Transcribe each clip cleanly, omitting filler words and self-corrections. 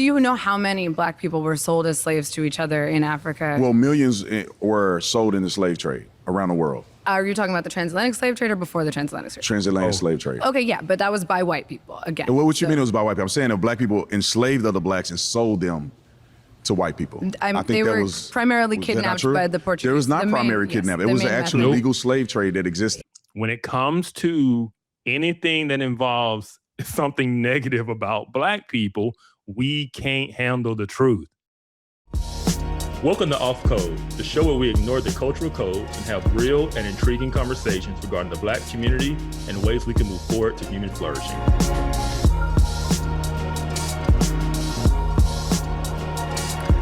do you know how many black people were sold as slaves to each other in Africa? Well, millions were sold in the slave trade around the world. Are you talking about the transatlantic slave trade or before the transatlantic slave trade? Transatlantic slave trade. Okay, yeah, but that was by white people, again. And what you mean it was by white people? I'm saying that black people enslaved other blacks and sold them to white people. I think they were primarily kidnapped by the Portuguese. There was not primary kidnapping. It was actually a legal slave trade that existed. When it comes to anything that involves something negative about black people, we can't handle the truth. Welcome to Off Code, the show where we ignore the cultural codes and have real and intriguing conversations regarding the black community and ways we can move forward to human flourishing.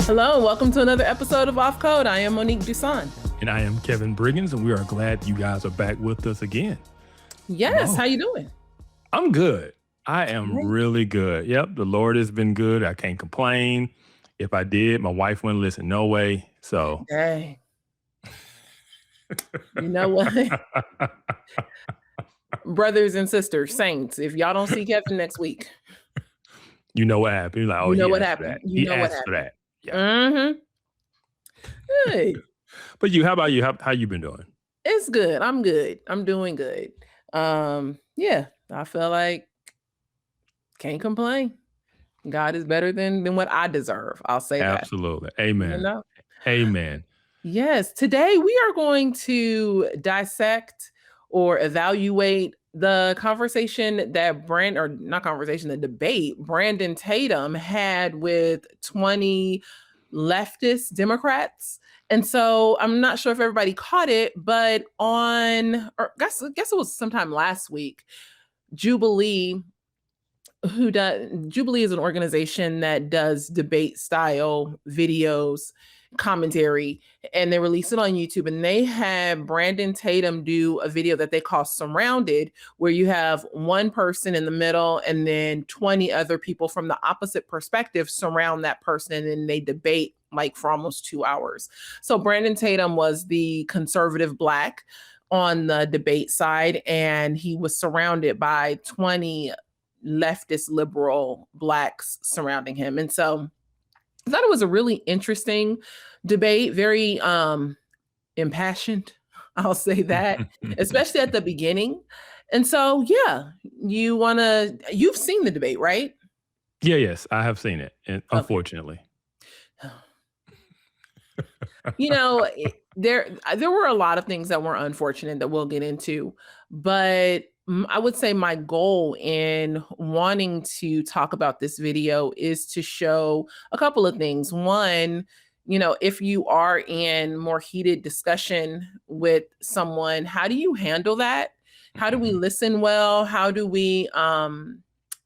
Hello, and welcome to another episode of Off Code. I am Monique Duson. And I am Kevin Briggins, and we are glad you guys are back with us again. Yes, how you doing? I'm good. I am really good. Yep, the Lord has been good. I can't complain. If I did, my wife wouldn't listen. No way. So. Hey. You know what? Brothers and sisters, saints, if y'all don't see Kevin next week. You know what happened. You're like, oh, you know what happened. You know what happened. For that. Yeah. Mm-hmm. Hey. But you, how about you? How you been doing? It's good. I'm good. I'm doing good. Yeah, I feel like can't complain. God is better than what I deserve. I'll say that. Absolutely. Amen. You know? Amen. Yes. Today we are going to dissect or evaluate the conversation that the debate Brandon Tatum had with 20 leftist Democrats. And so I'm not sure if everybody caught it, but I guess it was sometime last week, Jubilee is an organization that does debate style videos, commentary, and they release it on YouTube. And they have Brandon Tatum do a video that they call Surrounded, where you have one person in the middle and then 20 other people from the opposite perspective surround that person, and then they debate like for almost 2 hours. So Brandon Tatum was the conservative black on the debate side, and he was surrounded by 20 leftist liberal blacks surrounding him. And so I thought it was a really interesting debate, very impassioned, I'll say that, especially at the beginning. And so, yeah, you've seen the debate, right? Yeah, yes, I have seen it, unfortunately. You know, there were a lot of things that were unfortunate that we'll get into, but I would say my goal in wanting to talk about this video is to show a couple of things. One, you know, if you are in more heated discussion with someone, how do you handle that? How do we listen well? How do we,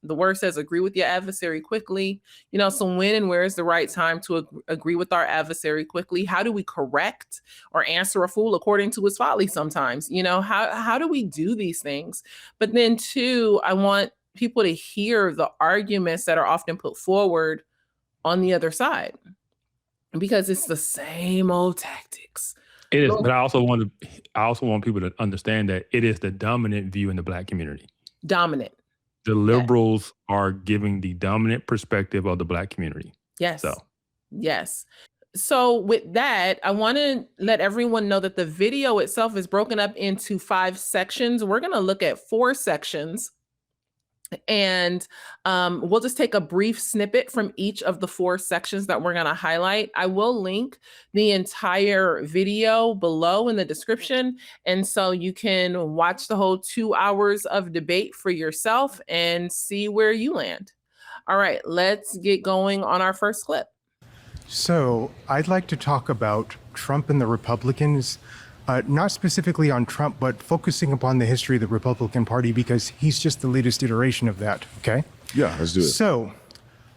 the word says, agree with your adversary quickly? You know, so when and where is the right time to agree with our adversary quickly? How do we correct or answer a fool according to his folly sometimes? You know, how do we do these things? But then two, I want people to hear the arguments that are often put forward on the other side, because it's the same old tactics. It is, but I also want people to understand that it is the dominant view in the black community. Dominant. The liberals are giving the dominant perspective of the black community. Yes. Yes. So with that, I want to let everyone know that the video itself is broken up into 5 sections. We're going to look at 4 sections. And we'll just take a brief snippet from each of the 4 sections that we're going to highlight. I will link the entire video below in the description. And so you can watch the whole 2 hours of debate for yourself and see where you land. All right, let's get going on our first clip. So I'd like to talk about Trump and the Republicans. Not specifically on Trump, but focusing upon the history of the Republican Party, because he's just the latest iteration of that, okay? Yeah, let's do it. So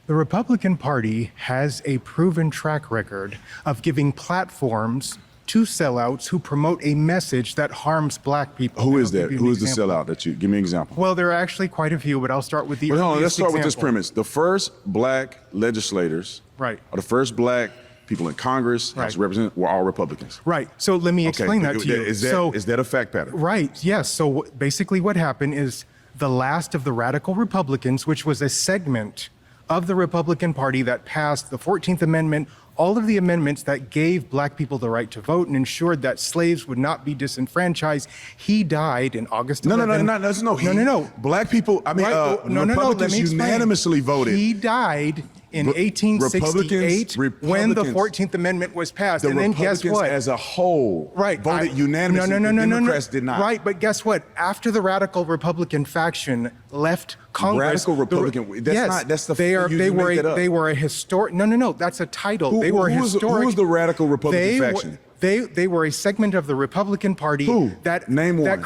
the Republican Party has a proven track record of giving platforms to sellouts who promote a message that harms black people. Who is that? Who is the sellout that you, give me an example. Well, there are actually quite a few, but I'll start with the let's start with this premise. The first black legislators, right, or the first black people in Congress, House of Representatives, were all Republicans. Right. So let me explain that to you. Is that a fact pattern? Right. Yes. So basically what happened is the last of the radical Republicans, which was a segment of the Republican Party that passed the 14th Amendment, all of the amendments that gave black people the right to vote and ensured that slaves would not be disenfranchised. He died in August 11. No. Black people, Republicans unanimously voted. He died in 1868 when the 14th Amendment was passed. The And then Republicans guess what? as a whole voted unanimously. No. The Democrats did not. Right, but guess what? After the radical Republican faction left Congress, Radical Republican. That's the they were a historic. No. That's a title. They were historic. Who was the radical Republican faction? They were a segment of the Republican Party. Who? That Name one.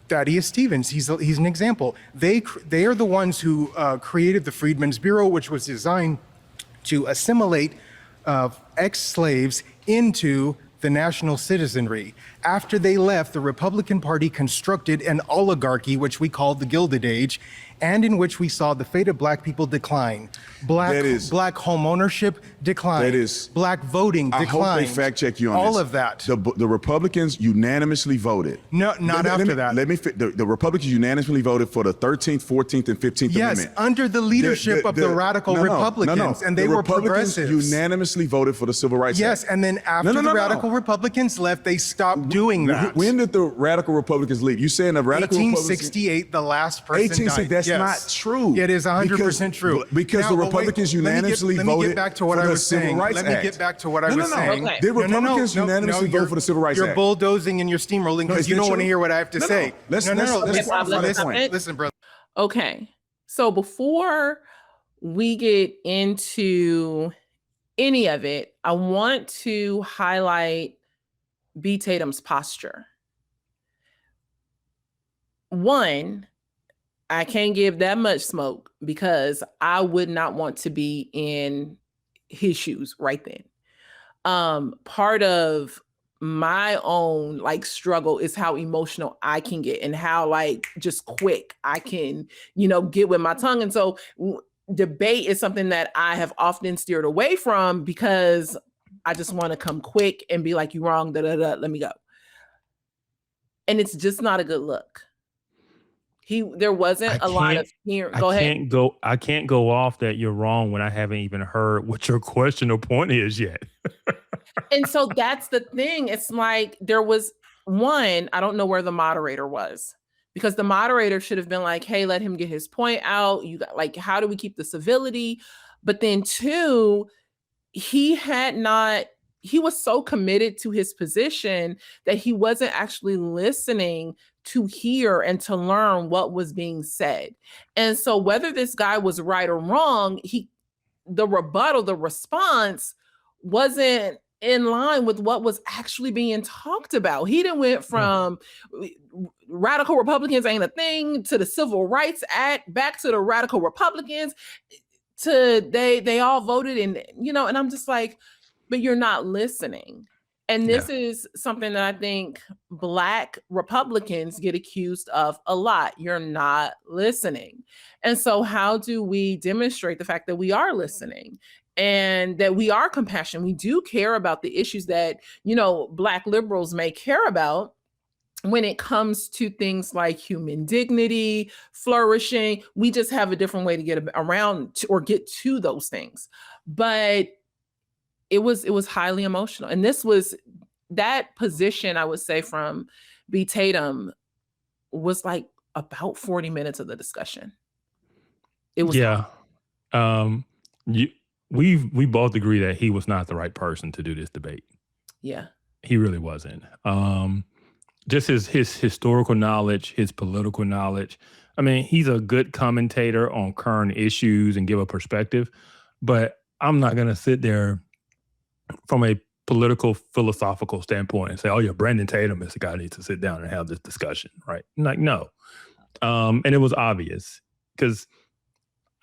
Thaddeus Stevens. He's an example. They are the ones who created the Freedmen's Bureau, which was designed to assimilate ex-slaves into the national citizenry. After they left, the Republican Party constructed an oligarchy, which we called the Gilded Age, and in which we saw the fate of black people decline. Black home ownership decline. Black voting decline. I hope they fact check you on all this. Of that. The Republicans unanimously voted. No, not after that. The Republicans unanimously voted for the 13th, 14th, and 15th Amendment. Yes, under the leadership of the radical Republicans, and they were progressives. Unanimously voted for the Civil Rights Act. Yes, and then after the radical Republicans left, they stopped doing that. When did the radical Republicans leave? You saying the radical 1868, the last person died. That's not true. It is 100% true. Because the Republicans unanimously voted let me get back to what I was saying. Let me get back to what I was saying. Okay. The Republicans unanimously voted for the Civil Rights Act. You're bulldozing and you're steamrolling because you don't want to hear what I have to say. Listen, brother. Okay. So before we get into any of it, I want to highlight B. Tatum's posture. One, I can't give that much smoke because I would not want to be in his shoes right then. Part of my own struggle is how emotional I can get and how just quick I can, get with my tongue. And so debate is something that I have often steered away from because I just want to come quick and be like, you wrong, let me go. And it's just not a good look. There wasn't a lot of here. Go ahead. I can't go off that you're wrong when I haven't even heard what your question or point is yet. And so that's the thing. It's like there was one, I don't know where the moderator was because the moderator should have been like, hey, let him get his point out. You got how do we keep the civility? But then two, he was so committed to his position that he wasn't actually listening to hear and to learn what was being said. And so whether this guy was right or wrong, the response wasn't in line with what was actually being talked about. He done went from radical Republicans ain't a thing to the Civil Rights Act, back to the radical Republicans, to they all voted and and I'm just like, but you're not listening. And this is something that I think Black Republicans get accused of a lot. You're not listening. And so how do we demonstrate the fact that we are listening and that we are compassionate? We do care about the issues that, Black liberals may care about when it comes to things like human dignity, flourishing. We just have a different way to get around or get to those things. But it was highly emotional. And this was that position, I would say, from B. Tatum was about 40 minutes of the discussion. It was. Yeah. We both agree that he was not the right person to do this debate. Yeah. He really wasn't. Just his historical knowledge, his political knowledge. I mean, he's a good commentator on current issues and give a perspective, but I'm not going to sit there from a political, philosophical standpoint and say, oh yeah, Brandon Tatum is the guy who needs to sit down and have this discussion, right? No. And it was obvious because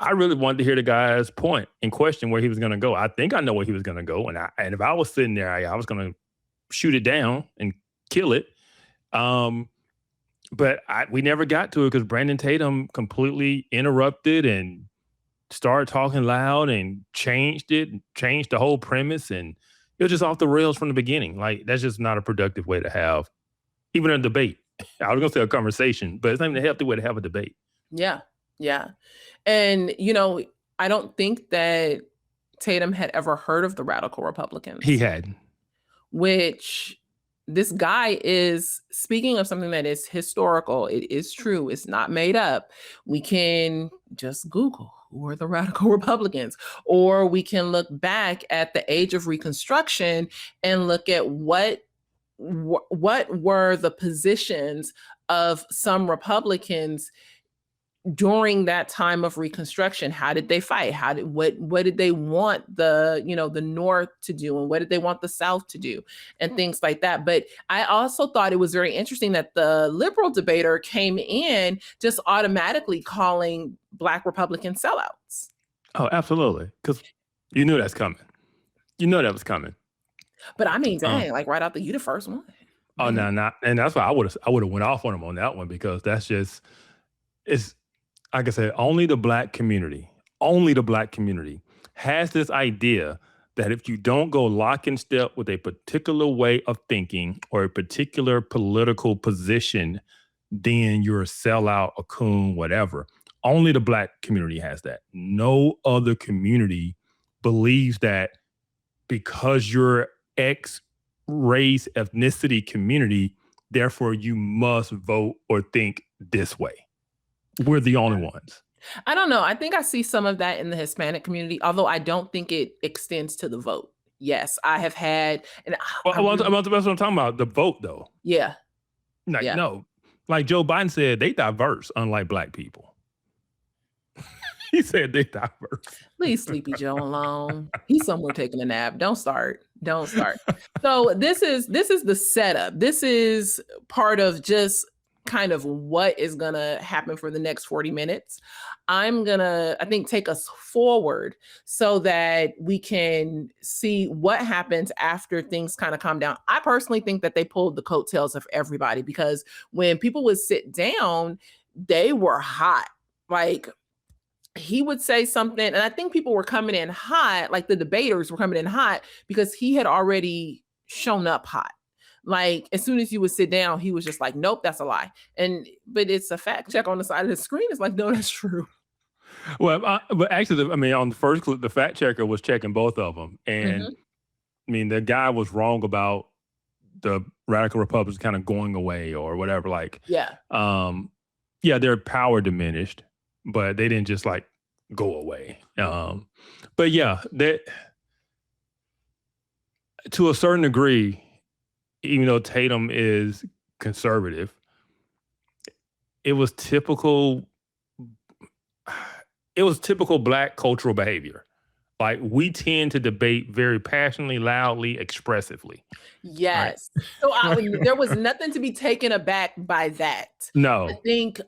I really wanted to hear the guy's point and question where he was going to go. I think I know where he was going to go. And if I was sitting there, I was going to shoot it down and kill it. But we never got to it because Brandon Tatum completely interrupted and started talking loud and changed the whole premise, and it was just off the rails from the beginning. That's just not a productive way to have even a debate. I was gonna say a conversation, but it's not even a healthy way to have a debate. Yeah. And I don't think that Tatum had ever heard of the radical Republicans. He had. Which this guy is speaking of something that is historical. It is true. It's not made up. We can just Google who are the radical Republicans, or we can look back at the age of Reconstruction and look at what were the positions of some Republicans during that time of Reconstruction. How did they fight? What did they want the North to do, and what did they want the South to do, and things like that. But I also thought it was very interesting that the liberal debater came in just automatically calling Black Republican sellouts. Oh, absolutely. Because you knew that's coming. You know that was coming. But I mean, dang, like right out you the first one. Oh, no, and that's why I would have went off on him on that one, because that's just, it's like I said, only the Black community has this idea that if you don't go lock in step with a particular way of thinking or a particular political position, then you're a sellout, a coon, whatever. Only the Black community has that. No other community believes that because you're X race, ethnicity, community, therefore you must vote or think this way. We're the only ones. I don't know. I think I see some of that in the Hispanic community, although I don't think it extends to the vote. Yes, I have had, and that's what I'm talking about. The vote, though. Yeah. No, like Joe Biden said, they diverse, unlike Black people. He said they diverse. Leave Sleepy Joe alone. He's somewhere taking a nap. Don't start. So this is the setup. This is part of just kind of what is gonna happen for the next 40 minutes. I'm gonna, I think, take us forward so that we can see what happens after things kind of calm down. I personally think that they pulled the coattails of everybody, because when people would sit down, they were hot. Like, he would say something, and I think people were coming in hot, like the debaters were coming in hot, because he had already shown up hot. Like, as soon as you would sit down, he was just like, nope, that's a lie. But it's a fact check on the side of the screen. It's like, no, that's true. Well, but actually, on the first clip, the fact checker was checking both of them. And the guy was wrong about the radical Republicans kind of going away or whatever. Like, their power diminished, but they didn't just like go away. But yeah, that to a certain degree, even though Tatum is conservative, it was typical Black cultural behavior. Like, we tend to debate very passionately, loudly, expressively. Yes. Right? So there was nothing to be taken aback by that. No. I think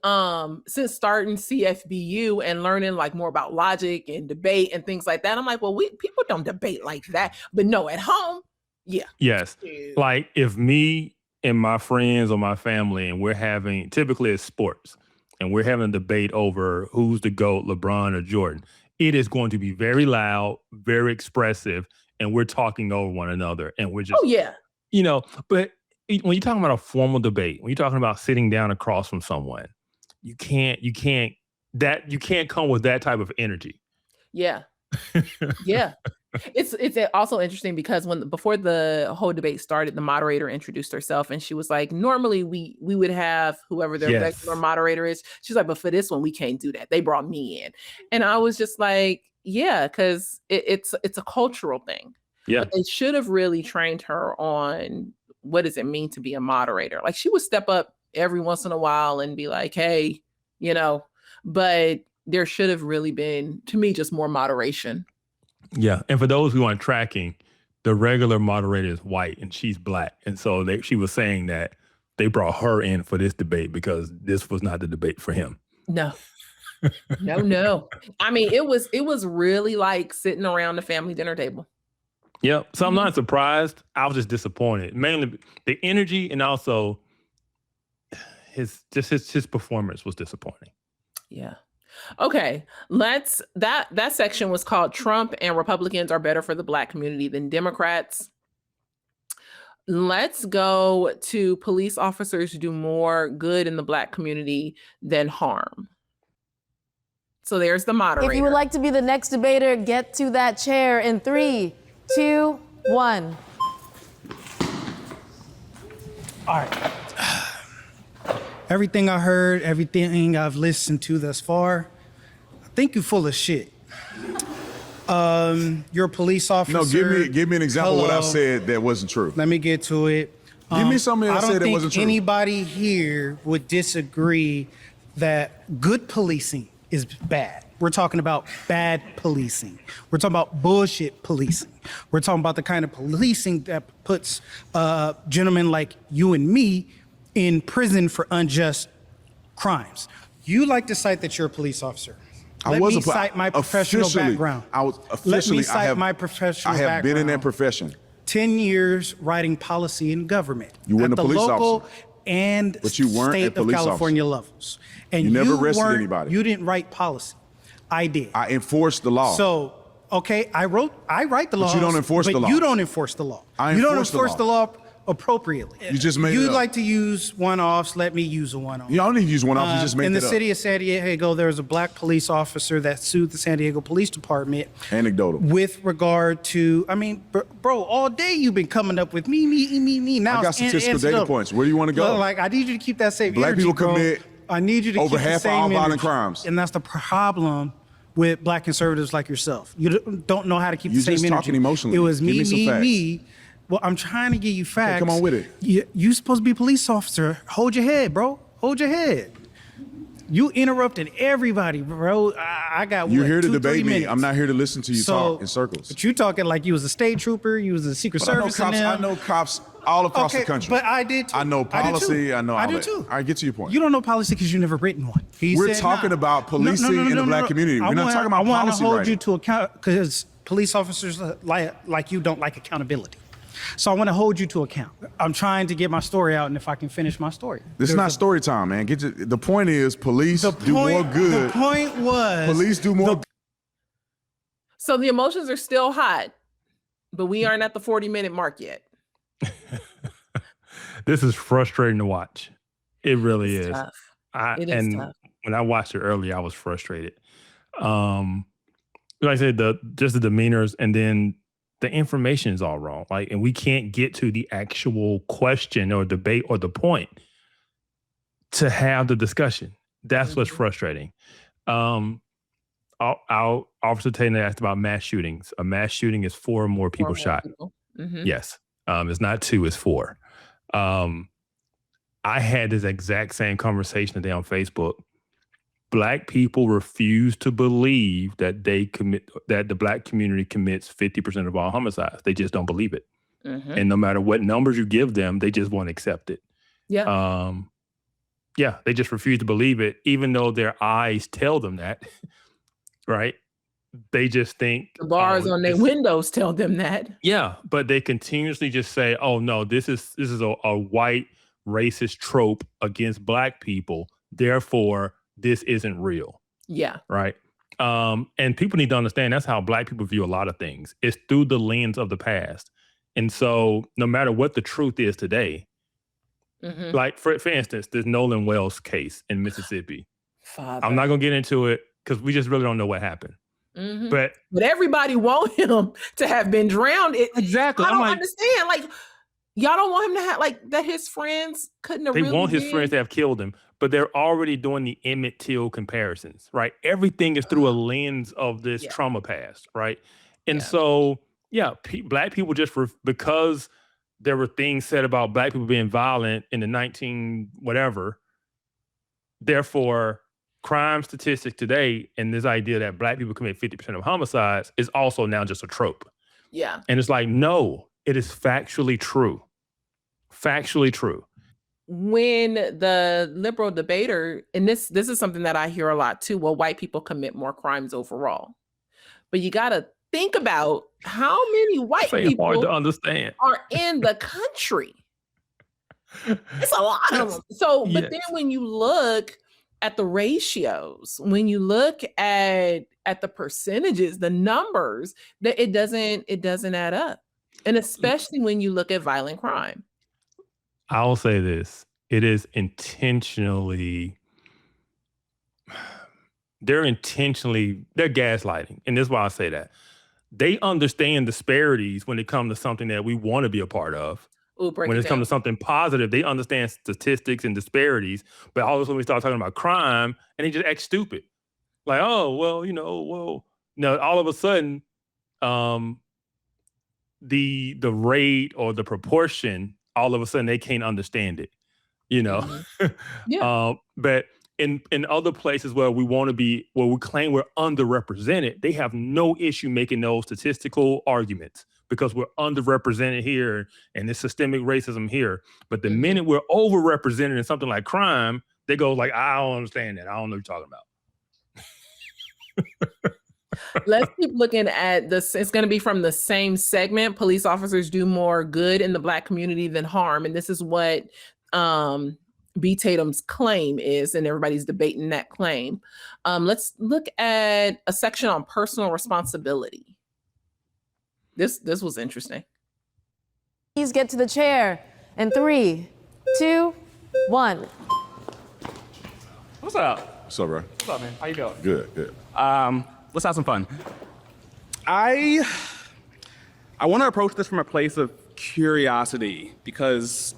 since starting CFBU and learning like more about logic and debate and things like that, I'm like, well, people don't debate like that. But no, at home, yeah. Yes. Like, if me and my friends or my family, and we're having, typically it's sports, and we're having a debate over who's the GOAT, LeBron or Jordan, it is going to be very loud, very expressive, and we're talking over one another, and we're just, but when you're talking about a formal debate, when you're talking about sitting down across from someone, you can't come with that type of energy. Yeah. Yeah. It's also interesting because before the whole debate started, the moderator introduced herself, and she was like, normally we would have whoever their regular moderator is. She's like, but for this one, we can't do that. They brought me in. And I was just like, yeah, because it's a cultural thing. Yeah. But they should have really trained her on what does it mean to be a moderator. Like, she would step up every once in a while and be like, hey, but there should have really been, to me, just more moderation. Yeah. And for those who aren't tracking, the regular moderator is white and she's Black. And so she was saying that they brought her in for this debate because this was not the debate for him. No. No. I mean, it was really like sitting around the family dinner table. Yeah. So I'm not surprised. I was just disappointed. Mainly the energy, and also his performance was disappointing. Yeah. Okay, that section was called Trump and Republicans are better for the Black community than Democrats. Let's go to police officers do more good in the Black community than harm. So there's the moderator. If you would like to be the next debater, get to that chair in 3, 2, 1. All right. Everything I heard, everything I've listened to thus far, I think you're full of shit. You're a police officer. No, give me an example of what I've Hello. said that wasn't true. Let me get to it. Give me something that I said that wasn't true. I don't think anybody here would disagree that good policing is bad. We're talking about bad policing. We're talking about bullshit policing. We're talking about the kind of policing that puts gentlemen like you and me in prison for unjust crimes. You like to cite that you're a police officer. Let me cite my professional background. Let me cite my professional background. I have been in that profession. 10 years writing policy in government. You weren't at a police the local officer. and But you weren't a state of police California levels. And You never arrested weren't- anybody. You didn't write policy. I did. I enforced the law. So, okay, I write the law. you don't enforce the law. You don't enforce the law. I You don't enforce the enforce law. the law appropriately. You just made it You up. like to use one-offs. Let me use a one-off. You don't need to use one off. You just made in the it up. city of San Diego, there was a black police officer that sued the San Diego Police Department Anecdotal. with regard to, I mean, bro, all day you've been coming up with me. Now I got it's statistical data anecdotal. points. Where do you want to go? Look, like, I need you to keep that same Black energy, people bro. commit I need you to over keep the half of same all violent energy. crimes. And that's the problem with black conservatives like yourself. You don't know how to keep You're the same just energy. talking emotionally. It was Give me, me some facts. me. Well, I'm trying to give you facts. come on with it. You supposed to be a police officer. Hold your head, bro. Hold your head. You interrupted everybody, bro. I got You're what, here to 2-3 debate me. minutes. I'm not here to listen to you talk in circles. But you talking like you was a state trooper, you was a Secret But I know Service. cops. and I them. know cops all across the country. But I did too. I know I did too. policy. I know all I do that. too. All right, get to your point. You don't know policy because you never written one. He We're said, talking nah. about policing in the black community. We're not talking about I want policy to hold writing. you to account because police officers like you don't like accountability. So I want to hold you to account. I'm trying to get my story out, and if I can finish my story. This is not story time, man. The point is, police do more good. The point was Police do more. So the emotions are still hot, but we aren't at the 40-minute mark yet. This is frustrating to watch. It really It's is. tough. It is tough. When I watched it earlier, I was frustrated. Like I said, just the demeanors, and then the information is all wrong. Like, and we can't get to the actual question or debate or the point to have the discussion. That's what's frustrating. Our Officer Tatum asked about mass shootings. A mass shooting is 4 or more people shot. Mm-hmm. Yes. It's not 2, it's 4. I had this exact same conversation today on Facebook. Black people refuse to believe that that the black community commits 50% of all homicides. They just don't believe it. Mm-hmm. And no matter what numbers you give them, they just won't accept it. Yeah. They just refuse to believe it, even though their eyes tell them that, right? They just think The bars on their windows tell them that. yeah, but they continuously just say, "Oh no, this is a white racist trope against black people. Therefore, this isn't real." Yeah. Right? And people need to understand that's how black people view a lot of things. It's through the lens of the past. And so no matter what the truth is today, Mm-hmm. like for instance, this Nolan Wells case in Mississippi. Father. I'm not gonna get into it because we just really don't know what happened. Mhm. But everybody want him to have been drowned. exactly. I I'm don't like, understand. Like, y'all don't want him to have, like, that his friends couldn't have they really want his been- friends to have killed him, but they're already doing the Emmett Till comparisons, right? Everything is through a lens of this Yeah. trauma past, right? And Yeah. so, yeah, black people just because there were things said about black people being violent in the 19 whatever, therefore crime statistics today and this idea that black people commit 50% of homicides is also now just a trope. Yeah. And it's like, no, it is factually true. Factually true. When the liberal debater, and this is something that I hear a lot too, well, white people commit more crimes overall. But you got to think about how many white It's people hard to understand. are in the country. It's a lot of them. So, but Yes. then when you look at the ratios, when you look at the percentages, the numbers, that it doesn't add up. And especially when you look at violent crime. I'll say this. It is intentionally they're gaslighting. And this is why I say that. They understand disparities when it comes to something that we want to be a part of. Ooh, break When it it comes down. to something positive, they understand statistics and disparities. But all of a sudden we start talking about crime and they just act stupid. Like, oh, well, no, all of a sudden, the rate or the proportion, all of a sudden they can't understand it, you know. Mhm. Yeah. But in other places where we want to be, where we claim we're underrepresented, they have no issue making those statistical arguments because we're underrepresented here and there's systemic racism here. But the Mhm. minute we're overrepresented in something like crime, they go like, I don't understand that. I don't know what you're talking about. Let's keep looking at this. It's going to be from the same segment. Police officers do more good in the Black community than harm. And this is what B. Tatum's claim is, and everybody's debating that claim. Let's look at a section on personal responsibility. This was interesting. Please get to the chair in 3, 2, 1. What's up? What's up, bro? What's up, man? How you doing? Good, good. Let's have some fun. I want to approach this from a place of curiosity because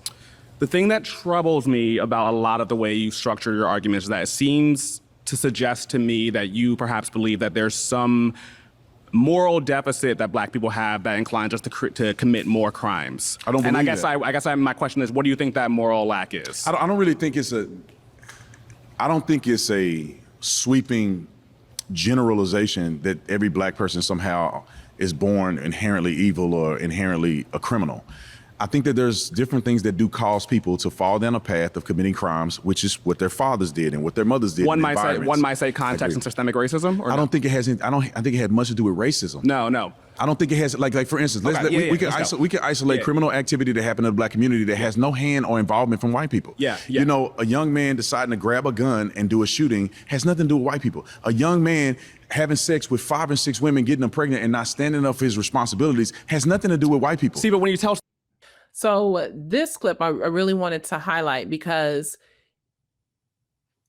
the thing that troubles me about a lot of the way you structure your arguments is that it seems to suggest to me that you perhaps believe that there's some moral deficit that Black people have that inclines us to commit more crimes. I don't believe and that. I guess my question is, what do you think that moral lack is? I don't really think it's a sweeping generalization that every Black person somehow is born inherently evil or inherently a criminal. I think that there's different things that do cause people to fall down a path of committing crimes, which is what their fathers did and what their mothers did. One might say context and systemic racism. Or I don't think it has. I think it had much to do with racism. No. I don't think it has. Like for instance, we can isolate criminal activity that happened in the Black community that has no hand or involvement from white people. Yeah. You know, a young man deciding to grab a gun and do a shooting has nothing to do with white people. A young man having sex with 5 and 6 women, getting them pregnant, and not standing up for his responsibilities has nothing to do with white people. See, but when you tell. So this clip I really wanted to highlight because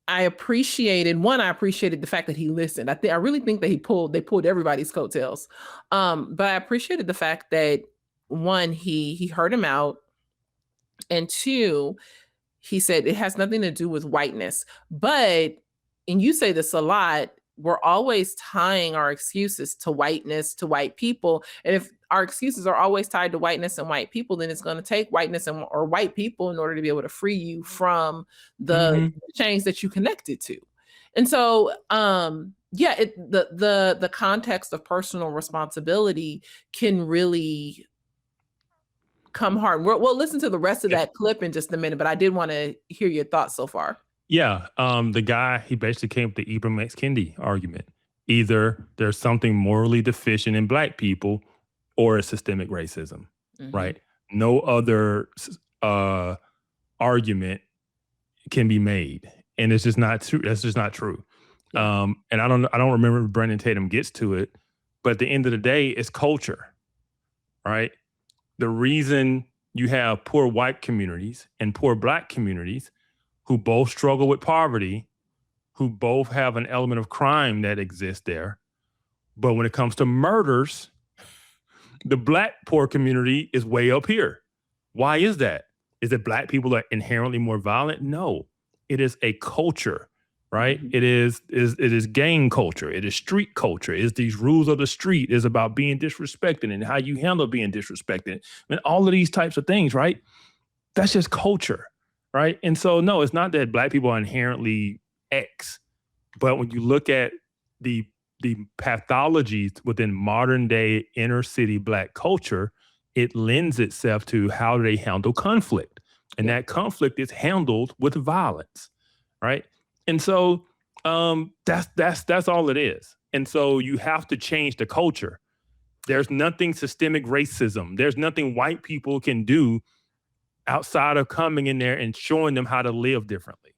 I appreciated the fact that he listened. I really think that they pulled everybody's coattails. But I appreciated the fact that one, he heard him out, and two, he said it has nothing to do with whiteness. But, and you say this a lot, we're always tying our excuses to whiteness, to white people. And if our excuses are always tied to whiteness and white people, then it's going to take whiteness or white people in order to be able to free you from the chains that you connected to. And so, the context of personal responsibility can really come hard. We'll listen to the rest of that clip in just a minute, but I did want to hear your thoughts so far. Yeah, the guy, he basically came with the Ibram X. Kendi argument. Either there's something morally deficient in Black people or it's systemic racism, right? No other argument can be made. And it's just not true. That's just not true. And I don't remember if Brandon Tatum gets to it, but at the end of the day, it's culture, right? The reason you have poor white communities and poor Black communities who both struggle with poverty, who both have an element of crime that exists there. But when it comes to murders, the Black poor community is way up here. Why is that? Is it Black people are inherently more violent? No, it is a culture, right? It is gang culture. It is street culture. It's these rules of the street. It's about being disrespected and how you handle being disrespected. And all of these types of things, right? That's just culture. Right. And so, no, it's not that Black people are inherently X, but when you look at the pathologies within modern day inner city Black culture, it lends itself to how they handle conflict. And that conflict is handled with violence. Right. And so that's all it is. And so you have to change the culture. There's nothing systemic racism. There's nothing white people can do outside of coming in there and showing them how to live differently.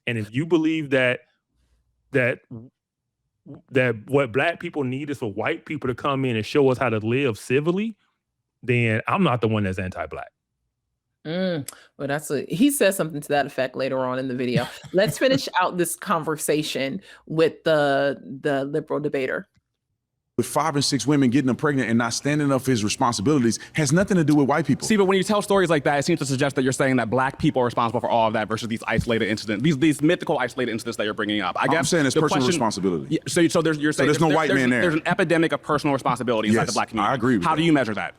And if you believe that what Black people need is for white people to come in and show us how to live civilly, then I'm not the one that's anti-Black. Well, he says something to that effect later on in the video. Let's finish out this conversation with the liberal debater. With 5 and 6 women getting him pregnant and not standing up for his responsibilities has nothing to do with white people. See, but when you tell stories like that, it seems to suggest that you're saying that black people are responsible for all of that versus these isolated incidents, these mythical isolated incidents that you're bringing up. I'm saying it's personal responsibility. Yeah, so you're saying there's no white man there. There's an epidemic of personal responsibility inside the black community. I agree with How that. do you measure that?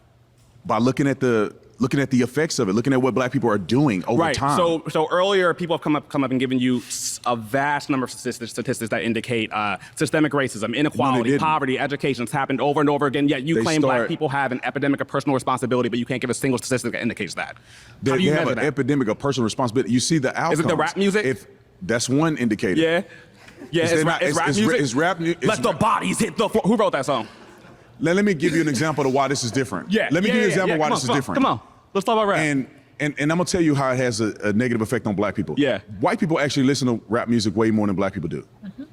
By looking at the effects of it, looking at what black people are doing over time. So earlier, people have come up and given you a vast number of statistics that indicate systemic racism, inequality, poverty, education. It's happened over and over again. Yet you claim black people have an epidemic of personal responsibility, but you can't give a single statistic that indicates that. How do you have measure an that? epidemic of personal responsibility. You see the outcomes. Is it the rap music? That's one indicator. Yeah. It's rap music. It's rap music. Let the bodies hit the floor. Who wrote that song? Let me give you an example of why this is different. Yeah. Let me give you an example of why this is different. Come on. Let's talk about rap. And I'm gonna tell you how it has a negative effect on black people. Yeah. White people actually listen to rap music way more than black people do. Mm-hmm.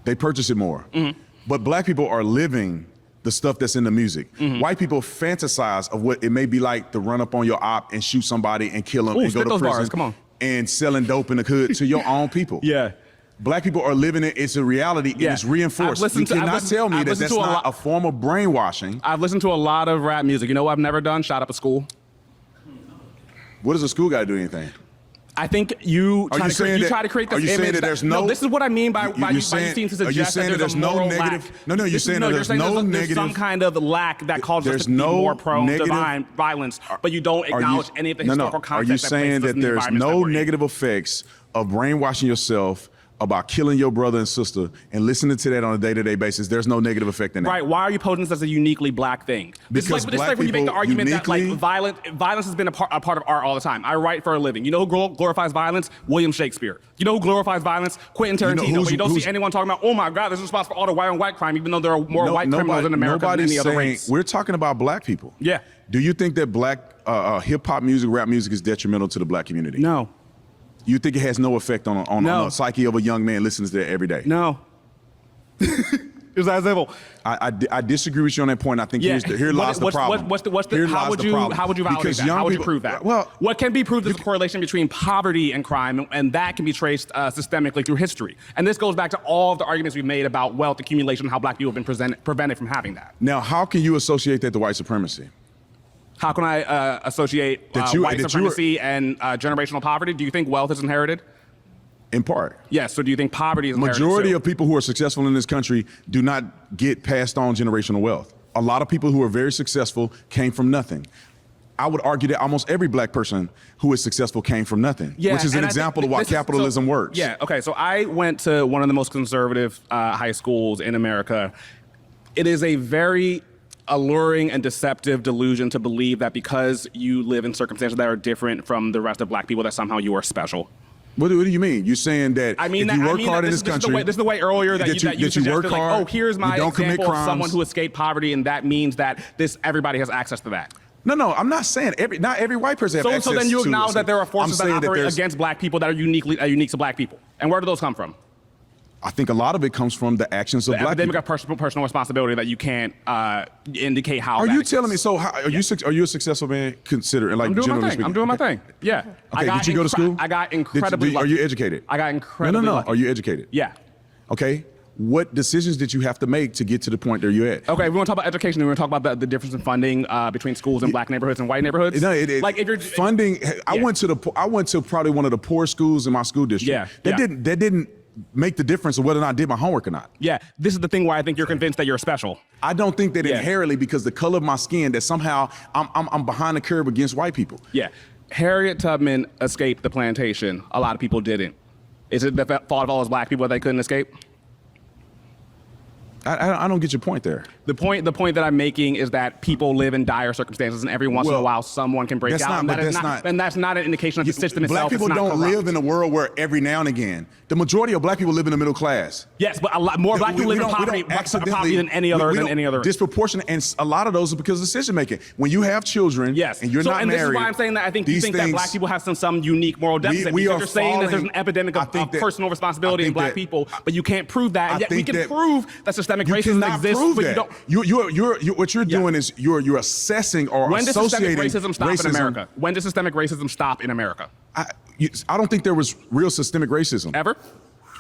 They purchase it more. Mm-hmm. But black people are living the stuff that's in the music. Mm-hmm. White people fantasize of what it may be like to run up on your op and shoot somebody and kill them and go to prison. Bars. Come on. And selling dope in the hood to your own people. Yeah. Black people are living it. It's a reality. And it's reinforced. You cannot tell me that that's not a form of brainwashing. I've listened to a lot of rap music. You know what I've never done? Shot up a school. What does a school guy do anything? I think you try to create this image. Are you saying that there's no? This is what I mean by you seem to suggest that there's no negative. No, you're saying that there's no negative. There's some kind of lack that causes us to be more prone to violence, but you don't acknowledge any of the historical context. Are you saying that there's no negative effects of brainwashing yourself about killing your brother and sister and listening to that on a day-to-day basis? There's no negative effect in that. Right. Why are you posing this as a uniquely black thing? Because this is like when you make the argument that like violence has been a part of art all the time. I write for a living. You know who glorifies violence? William Shakespeare. You know who glorifies violence? Quentin Tarantino. But you don't see anyone talking about, oh my God, this is responsible for all the white on white crime, even though there are more white criminals in America than any other race. We're talking about black people. Yeah. Do you think that black hip-hop music, rap music is detrimental to the black community? No. You think it has no effect on the psyche of a young man listening to that every day? No. It's that simple. I disagree with you on that point. I think here lies the problem. How would you validate that? How would you prove that? Well, what can be proved is a correlation between poverty and crime, and that can be traced systemically through history. And this goes back to all of the arguments we've made about wealth accumulation and how black people have been prevented from having that. Now, how can you associate that to white supremacy? How can I associate white supremacy and generational poverty? Do you think wealth is inherited? In part. Yes. So do you think poverty is inherited? Majority of people who are successful in this country do not get passed on generational wealth. A lot of people who are very successful came from nothing. I would argue that almost every black person who is successful came from nothing, which is an example of why capitalism works. Yeah. Okay. So I went to one of the most conservative high schools in America. It is a very alluring and deceptive delusion to believe that because you live in circumstances that are different from the rest of black people that somehow you are special. What do you mean? You're saying that if you work hard in this country... This is the way earlier that you suggested, work hard, like, oh, here's my example of someone who escaped poverty, and that means that everybody has access to that. No, I'm not saying not every white person has access to... So then you acknowledge that there are forces that operate against black people that are unique to black people. And where do those come from? I think a lot of it comes from the actions of black people. The epidemic of personal responsibility that you can't indicate how. Are you telling me? So, are you a successful man? Consider like I'm doing my thing. I'm doing my thing. Yeah. Okay. Did you go to school? I got incredibly lucky. Are you educated? I got incredibly lucky. No. Are you educated? Yeah. Okay. What decisions did you have to make to get to the point that you're at? Okay, we want to talk about education. We want to talk about the difference in funding between schools in black neighborhoods and white neighborhoods. No, like if you're funding. I went to probably one of the poor schools in my school district. Yeah. That didn't make the difference of whether or not I did my homework or not. Yeah, this is the thing where I think you're convinced that you're special. I don't think that inherently because the color of my skin that somehow I'm behind the curve against white people. Yeah, Harriet Tubman escaped the plantation. A lot of people didn't. Is it the fault of all those black people that they couldn't escape? I don't get your point there. The point that I'm making is that people live in dire circumstances, and every once in a while, someone can break out. And that's not an indication that the system itself is not corrupt. Black people don't live in a world where every now and again, the majority of black people live in the middle class. Yes, but a lot more black people live in poverty than any other. Disproportionate, and a lot of those are because of decision making. When you have children, and you're not married. This is why I'm saying that I think you think that black people have some unique moral deficit. You're saying that there's an epidemic of personal responsibility in black people, but you can't prove that. And yet we can prove that systemic racism exists, but you don't. what you're doing is you're assessing or When does systemic associating racism stop in America? When does systemic racism stop in America? I don't think there was real systemic racism. Ever?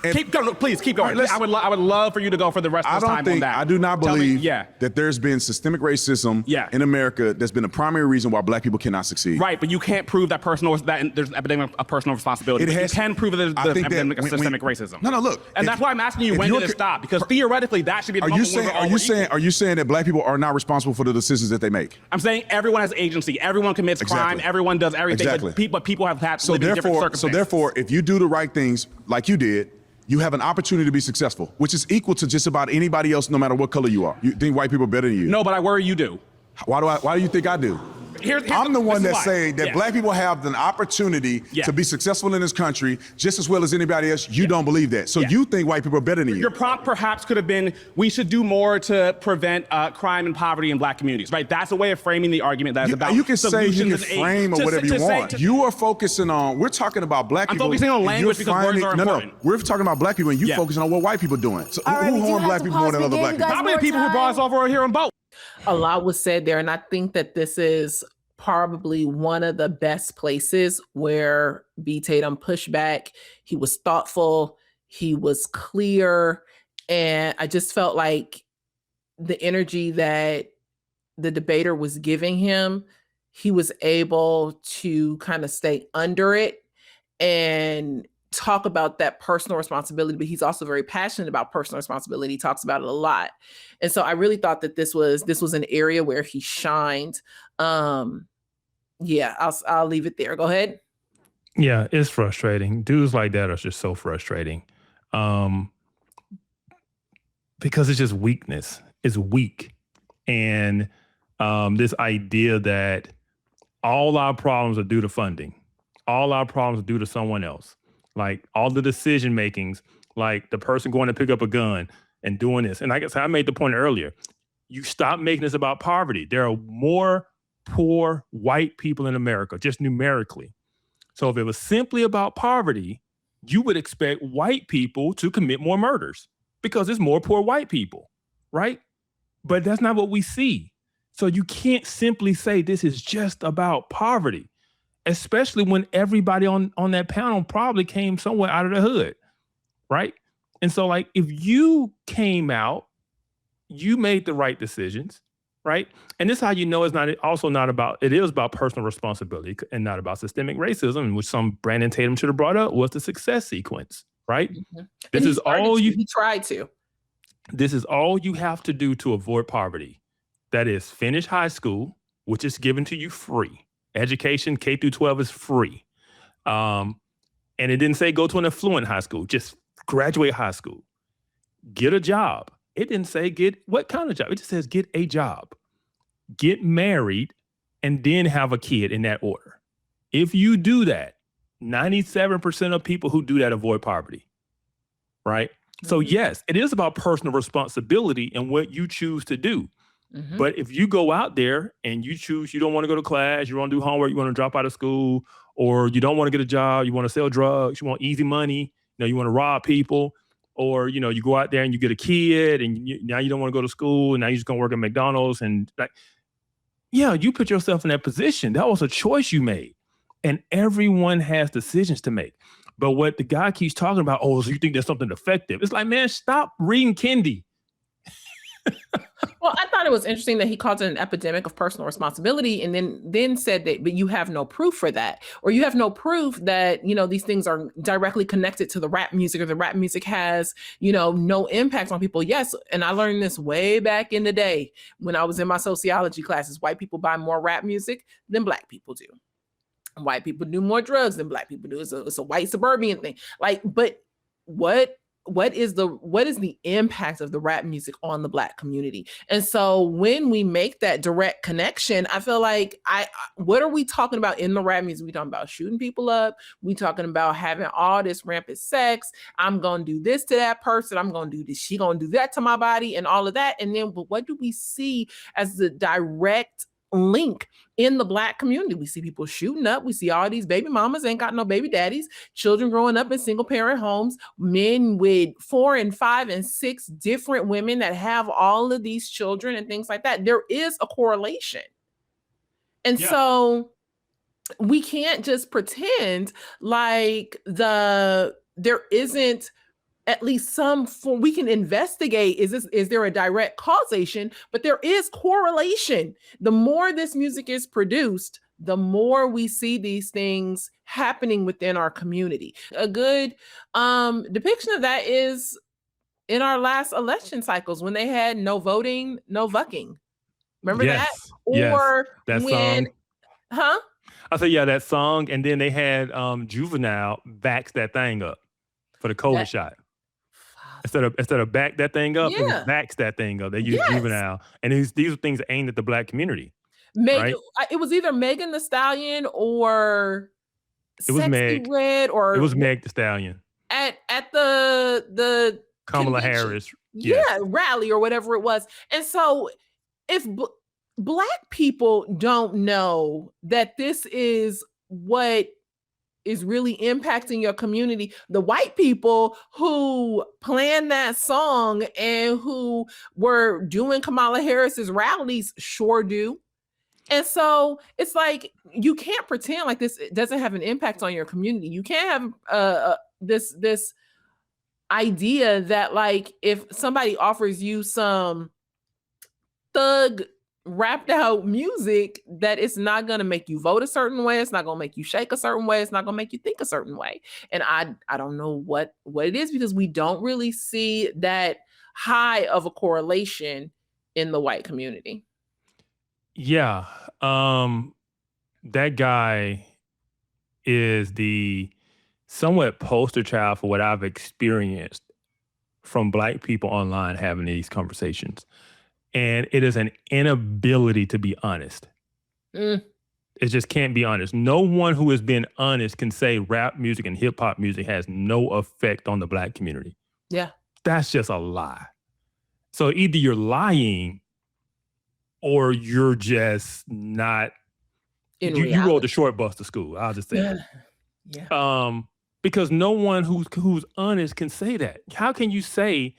Keep going. Please keep going. Right, I would love for you to go for the rest of this time on that. I do not Tell me- believe that there's been systemic racism in America that's been a primary reason why black people cannot succeed. Right, but you can't prove that there's an epidemic of personal responsibility. You can prove that there's an epidemic of systemic racism. No, look. And that's why I'm asking you, when did it stop? Because theoretically, that should be the moment when we're all equal. Are you saying that black people are not responsible for the decisions that they make? I'm saying everyone has agency. Everyone commits crime. Everyone does everything. Exactly. But people have had to live in different circumstances. So therefore, if you do the right things like you did, you have an opportunity to be successful, which is equal to just about anybody else, no matter what color you are. You think white people are better than you? No, but I worry you do. Why do you think I do? I'm the one that's saying that black people have an opportunity to be successful in this country just as well as anybody else. You don't believe that. So you think white people are better than you. Your prompt perhaps could have been, we should do more to prevent crime and poverty in black communities, right? That's a way of framing the argument that is about You can say you can solutions and aid. frame or whatever you want. You are focusing on, we're talking about black people. I'm focusing on language because words are important. No, we're talking about black people and you're focusing on what white people are doing. So who harm black people more than other black people? How many people who brought us over are here on boat? A lot was said there, and I think that this is probably one of the best places where B. Tatum pushed back. He was thoughtful, he was clear, and I just felt like the energy that the debater was giving him, he was able to kind of stay under it and talk about that personal responsibility, but he's also very passionate about personal responsibility. He talks about it a lot. And so I really thought that this was an area where he shined. I'll leave it there. Go ahead. Yeah, it's frustrating. Dudes like that are just so frustrating. Because it's just weakness. It's weak. And this idea that all our problems are due to funding. All our problems are due to someone else. Like all the decision makings, like the person going to pick up a gun and doing this. And I guess I made the point earlier, you stop making this about poverty. There are more poor white people in America, just numerically. So if it was simply about poverty, you would expect white people to commit more murders because there's more poor white people, right? But that's not what we see. So you can't simply say this is just about poverty, especially when everybody on that panel probably came somewhere out of the hood, right? And so like, if you came out, you made the right decisions, right? And this is how you know it is about personal responsibility and not about systemic racism, which some Brandon Tatum should have brought up was the success sequence, right? Mm-hmm. He tried to. This is all you have to do to avoid poverty. That is finish high school, which is given to you free. Education, K through 12 is free. And it didn't say go to an affluent high school, just graduate high school. Get a job. It didn't say get what kind of job. It just says get a job. Get married and then have a kid in that order. If you do that, 97% of people who do that avoid poverty, right? Mm-hmm. So yes, it is about personal responsibility and what you choose to do. Mm-hmm. But if you go out there and you choose, you don't want to go to class, you want to do homework, you want to drop out of school, or you don't want to get a job, you want to sell drugs, you want easy money, you want to rob people, or, you go out there and you get a kid and now you don't want to go to school and now you're just going to work at McDonald's and you put yourself in that position. That was a choice you made. And everyone has decisions to make. But what the guy keeps talking about, so you think there's something effective. It's like, man, stop reading Kendi. Well, I thought it was interesting that he called it an epidemic of personal responsibility and then said that, but you have no proof for that, or you have no proof that, these things are directly connected to the rap music, or the rap music has, no impact on people. Yes. And I learned this way back in the day when I was in my sociology classes. White people buy more rap music than black people do. White people do more drugs than black people do. It's a white suburban thing. But what is the impact of the rap music on the black community? And so when we make that direct connection, I feel like what are we talking about in the rap music? We talking about shooting people up. We talking about having all this rampant sex. I'm going to do this to that person. I'm going to do this. She going to do that to my body and all of that. And then, but what do we see as the direct link in the Black community. We see people shooting up. We see all these baby mamas ain't got no baby daddies, children growing up in single parent homes, men with 4 and 5 and 6 different women that have all of these children and things like that. There is a correlation. And so we can't just pretend like there isn't at least some form. We can investigate, is there a direct causation? But there is correlation. The more this music is produced, the more we see these things happening within our community. A good depiction of that is in our last election cycles when they had no voting, no vucking. Remember that? Or that when, song. I said, yeah, that song. And then they had Juvenile vax that thing up for the COVID shot. Instead of back that thing up, it was vax that thing up. They used Juvenile. And these are things aimed at the Black community. Right? It was either Megan Thee Stallion or it was Sexy Meg. Red, or it was Meg Thee Stallion. At the Kamala convention. Harris. Rally or whatever it was. And so if Black people don't know that this is what is really impacting your community, the white people who planned that song and who were doing Kamala Harris's rallies sure do. And so it's like, you can't pretend like this doesn't have an impact on your community. You can't have this idea that, like, if somebody offers you some thug rapped out music, that it's not going to make you vote a certain way. It's not going to make you shake a certain way. It's not going to make you think a certain way. And I don't know what it is, because we don't really see that high of a correlation in the white community. Yeah. That guy is the somewhat poster child for what I've experienced from Black people online having these conversations. And it is an inability to be honest. It just can't be honest. No one who has been honest can say rap music and hip hop music has no effect on the Black community. Yeah. That's just a lie. So either you're lying or you're just not. You rode the short bus to school. I'll just say that. Yeah. Because no one who's honest can say that. How can you say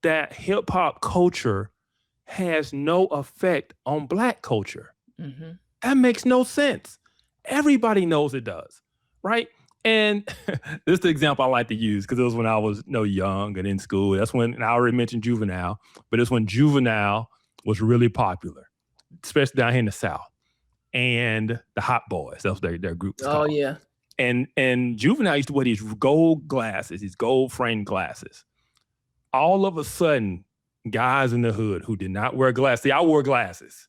that hip hop culture has no effect on Black culture? Mm-hmm. That makes no sense. Everybody knows it does, right? And this is the example I like to use because it was when I was young and in school. That's when, and I already mentioned Juvenile, but it's when Juvenile was really popular, especially down here in the South. And the Hot Boys, that was their group. Oh, yeah. And Juvenile used to wear these gold glasses, these gold framed glasses. All of a sudden, guys in the hood who did not wear glasses. See, I wore glasses,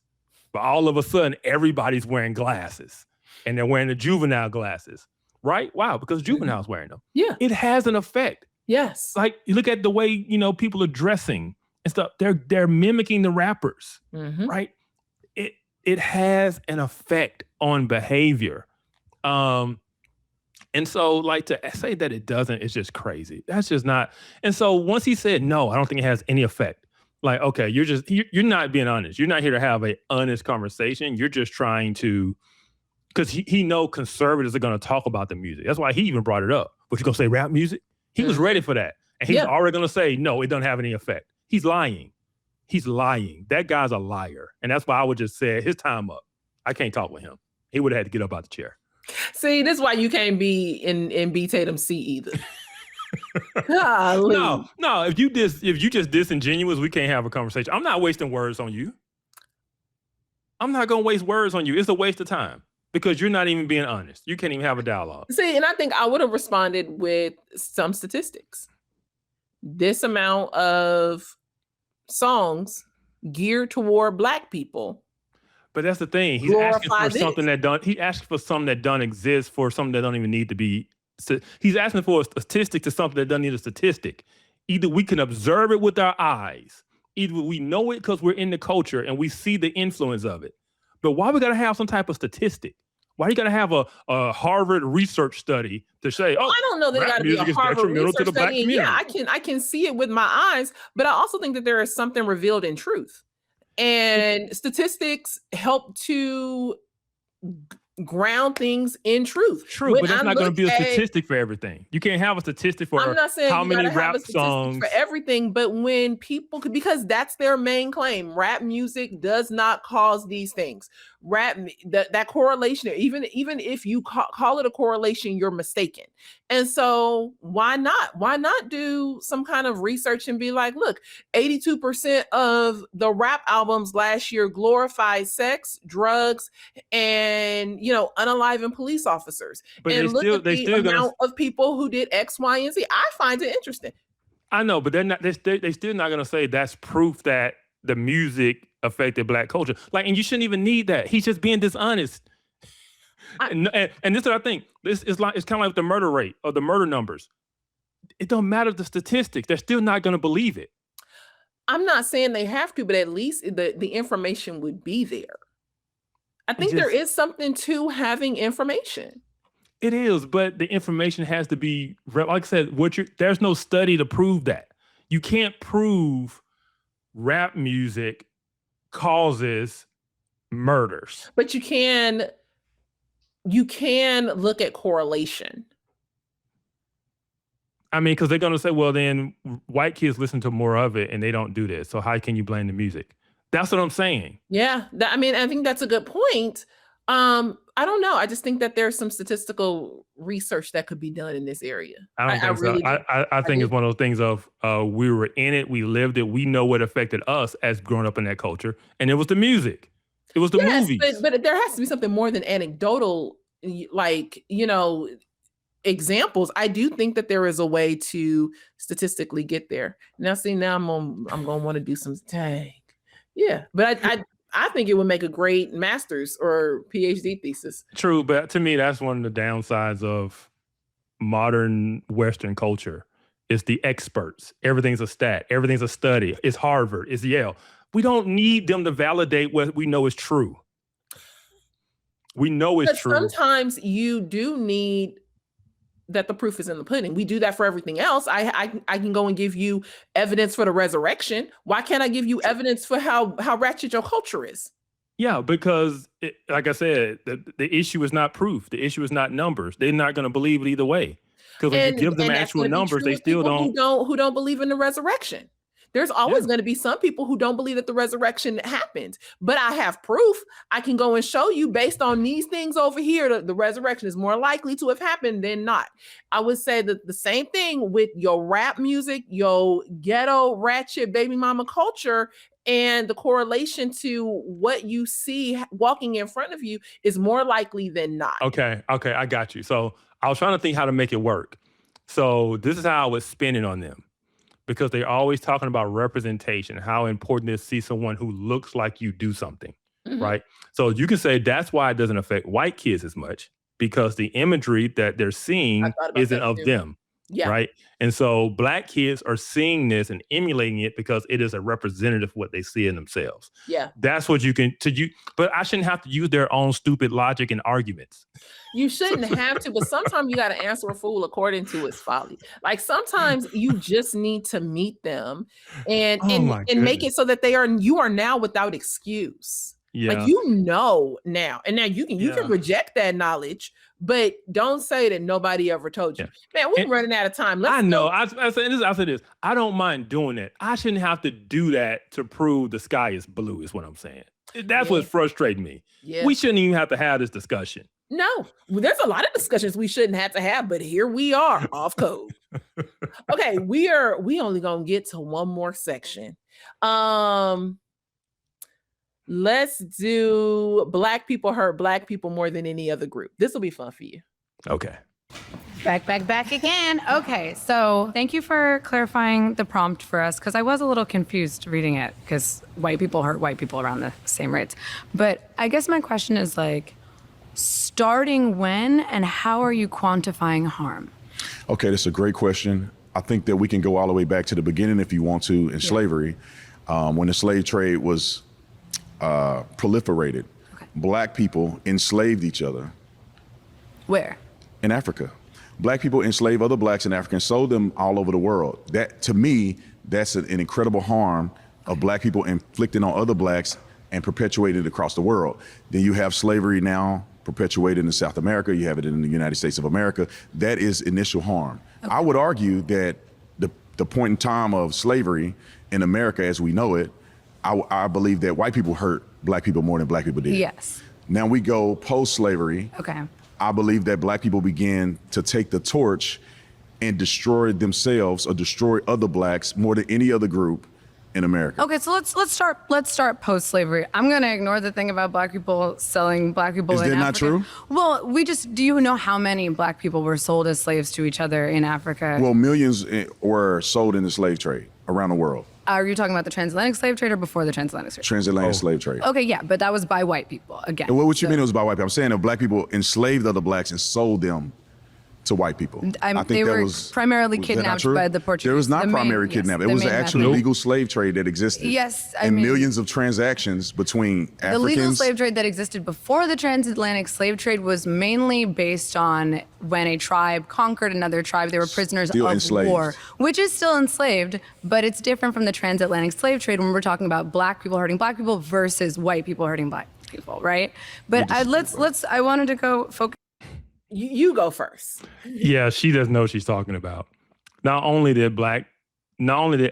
but all of a sudden, everybody's wearing glasses, and they're wearing the Juvenile glasses, right? Wow, because Juvenile's wearing them. Yeah, it has an effect. Yes, like you look at the way people are dressing and stuff. They're mimicking the rappers, right? It has an effect on behavior, and so like to say that it doesn't, it's just crazy. That's just not. And so once he said no, I don't think it has any effect. Like, okay, you're not being honest. You're not here to have an honest conversation. You're just trying to, because he know conservatives are going to talk about the music. That's why he even brought it up. But you going to say rap music? He was ready for that. And he's already going to say, no, it doesn't have any effect. He's lying. He's lying. That guy's a liar. And that's why I would just say his time up. I can't talk with him. He would have had to get up out the chair. See, this is why you can't be in B. Tatum's seat either. No. If you just disingenuous, we can't have a conversation. I'm not wasting words on you. I'm not gonna waste words on you. It's a waste of time because you're not even being honest. You can't even have a dialogue. See, and I think I would have responded with some statistics. This amount of songs geared toward Black people. But that's the thing. He's asking for something that don't exist, for something that don't even need to be. He's asking for a statistic to something that doesn't need a statistic. Either we can observe it with our eyes, either we know it because we're in the culture and we see the influence of it. But why we gotta have some type of statistic? Why you gotta have a Harvard research study to say, I don't know that it gotta be a Harvard research study. Yeah, I can see it with my eyes, but I also think that there is something revealed in truth. And statistics help to ground things in truth. True, but that's not going to be a statistic for everything. You can't have a statistic for I'm not saying how you many gotta have rap a statistic songs for everything, but when people, because that's their main claim, rap music does not cause these things. That correlation, even if you call it a correlation, you're mistaken. And so why not? Why not do some kind of research and be like, look, 82% of the rap albums last year glorified sex, drugs, and unaliving police officers. But and they look at the still amount of people who did X, Y, and Z. I find it interesting. I know, but they're still not going to say that's proof that the music affected Black culture. Like, and you shouldn't even need that. He's just being dishonest. And this is what I think. It's kind of like the murder rate or the murder numbers. It don't matter the statistics. They're still not going to believe it. I'm not saying they have to, but at least the information would be there. I think there is something to having information. It is, but the information has to be, like I said, there's no study to prove that. You can't prove rap music causes murders. But you can look at correlation. I mean, because they're going to say, well, then white kids listen to more of it and they don't do this. So how can you blame the music? That's what I'm saying. Yeah. I think that's a good point. I don't know. I just think that there's some statistical research that could be done in this area. I don't think so. I think it's one of those things of we were in it, we lived it, we know what affected us as growing up in that culture, and it was the music, it was the movies. But there has to be something more than anecdotal, like examples. I do think that there is a way to statistically get there. Now, see, I'm gonna want to do some tag. Yeah, but I think it would make a great master's or PhD thesis. True, but to me, that's one of the downsides of modern Western culture. It's the experts. Everything's a stat. Everything's a study. It's Harvard. It's Yale. We don't need them to validate what we know is true. We know it's true. Sometimes you do need that the proof is in the pudding. We do that for everything else. I can go and give you evidence for the resurrection. Why can't I give you evidence for how ratchet your culture is? Yeah, because like I said, the issue is not proof. The issue is not numbers. They're not going to believe it either way. Because when you give them actual numbers, they still who don't believe in the resurrection. There's always going to be some people who don't believe that the resurrection happened, but I have proof. I can go and show you based on these things over here, the resurrection is more likely to have happened than not. I would say that the same thing with your rap music, your ghetto ratchet baby mama culture, and the correlation to what you see walking in front of you is more likely than not. Okay, I got you. So I was trying to think how to make it work. So this is how I was spinning on them. Because they're always talking about representation, how important it is to see someone who looks like you do something, right? So you can say that's why it doesn't affect white kids as much, because the imagery that they're seeing isn't of them, right? And so Black kids are seeing this and emulating it because it is a representative of what they see in themselves. Yeah. That's what but I shouldn't have to use their own stupid logic and arguments. You shouldn't have to, but sometimes you got to answer a fool according to his folly. Like sometimes you just need to meet them and make it so that you are now without excuse. Yeah. Like now. And now you can reject that knowledge, but don't say that nobody ever told you. Man, we're running out of time. I know. I say this. I don't mind doing it. I shouldn't have to do that to prove the sky is blue, is what I'm saying. That's what's frustrating me. Yeah. We shouldn't even have to have this discussion. No, there's a lot of discussions we shouldn't have to have, but here we are off code. Okay, we only gonna get to one more section. Let's do Black people hurt Black people more than any other group. This will be fun for you. Okay. Back again. Okay, so thank you for clarifying the prompt for us, because I was a little confused reading it, because white people hurt white people around the same rates. But I guess my question is starting when and how are you quantifying harm? Okay, that's a great question. I think that we can go all the way back to the beginning if you want to in slavery. When the slave trade was proliferated, Black people enslaved each other. Where? In Africa. Black people enslaved other Blacks in Africa and sold them all over the world. That, to me, that's an incredible harm of black people inflicted on other blacks and perpetuated across the world. Then you have slavery now perpetuated in South America. You have it in the United States of America. That is initial harm. I would argue that the point in time of slavery in America as we know it, I believe that white people hurt black people more than black people did. Yes. Now we go post-slavery. Okay. I believe that black people began to take the torch and destroy themselves or destroy other blacks more than any other group in America. Okay, so let's start post-slavery. I'm gonna ignore the thing about black people selling black people in Africa. Is that not true? Well, do you know how many black people were sold as slaves to each other in Africa? Well, millions were sold in the slave trade around the world. Are you talking about the transatlantic slave trade or before the transatlantic slave trade? Transatlantic slave trade. Okay, yeah, but that was by white people again. And what you mean it was by white people? I'm saying that black people enslaved other blacks and sold them to white people. I think they were primarily kidnapped by the Portuguese. There was not primary kidnapping. It was an actual legal slave trade that existed. Yes, and millions of transactions between Africans. The legal slave trade that existed before the transatlantic slave trade was mainly based on when a tribe conquered another tribe, they were prisoners of war, which is still enslaved, but it's different from the transatlantic slave trade when we're talking about black people hurting black people versus white people hurting black people, right? But I wanted to go focus. You go first. Yeah, she doesn't know what she's talking about. Not only did